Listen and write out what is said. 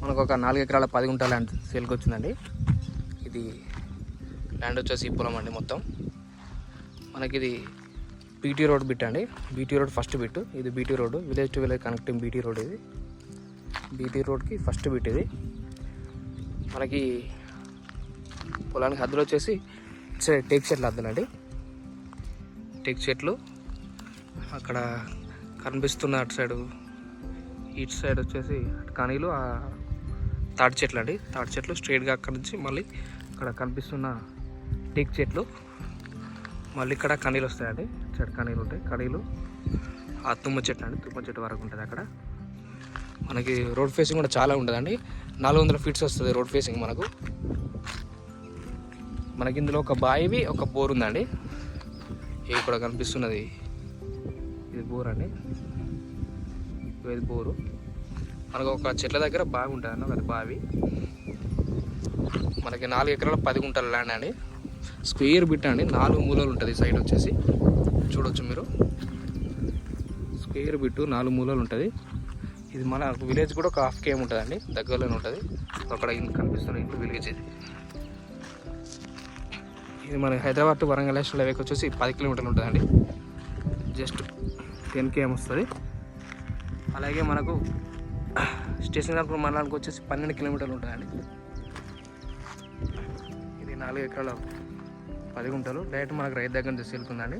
మనకు ఒక 4 ఎకరాల 10 గుంటల ల్యాండ్ సేల్కి వచ్చిందండి. ఇది ల్యాండ్ వచ్చేసి ఈ పొలం అండి. మొత్తం మనకి ఇది బీటీ రోడ్ బిట్ అండి. BT road first bit. ఇది BT road, village to village connecting BT road. ఇది బీటీ రోడ్కి ఫస్ట్ బిట్. ఇది మనకి పొలానికి హద్దులు వచ్చేసి టేక్ చెట్లు హద్దులండి. టేక్ చెట్లు అక్కడ కనిపిస్తున్న అటు సైడు, ఇటు సైడ్ వచ్చేసి కనీలు తాటి చెట్లు అండి. తాటి చెట్లు స్ట్రైట్గా అక్కడ నుంచి మళ్ళీ ఇక్కడ కనిపిస్తున్న టేక్ చెట్లు, మళ్ళీ ఇక్కడ కనీలు వస్తాయండి. చెట్టు కనీలు ఉంటాయి. కనీలు ఆ తుమ్మ చెట్టు అండి. తుమ్మ చెట్టు వరకు ఉంటుంది. అక్కడ మనకి రోడ్ ఫేసింగ్ కూడా చాలా ఉంటుందండి. 400 ఫీట్స్ వస్తుంది రోడ్ ఫేసింగ్ మనకు. మనకి ఇందులో ఒక బావి, ఒక బోర్ ఉందండి. ఇక్కడ కనిపిస్తున్నది ఇది బోర్ అండి. ఇది బోరు. మనకు ఒక చెట్ల దగ్గర బావి ఉంటుంది అన్న, అది బావి. మనకి 4 ఎకరాల 10 గుంటల ల్యాండ్ అండి. స్క్వేర్ బిట్ అండి. 4 మూలలు ఉంటుంది. సైడ్ వచ్చేసి చూడొచ్చు మీరు. స్క్వేర్ బిట్ 4 మూలలు ఉంటుంది. ఇది మన విలేజ్ కూడా ఒక 1/2 km ఉంటుందండి. దగ్గరలోనే ఉంటుంది. అక్కడ కనిపిస్తున్న ఇంటి విలేజ్ ఇది. ఇది మన హైదరాబాద్ టు వరంగల్ నేషనల్ హైవేకి వచ్చేసి 10 కిలోమీటర్లు ఉంటుందండి. జస్ట్ 10 km వస్తుంది. అలాగే మనకు స్టేషన్ కనుక మండలానికి వచ్చేసి 12 కిలోమీటర్లు ఉంటుందండి. ఇది 4 ఎకరాల 10 గుంటలు. డైరెక్ట్ మనకు రైతు దగ్గర నుంచి వెళ్తుందండి.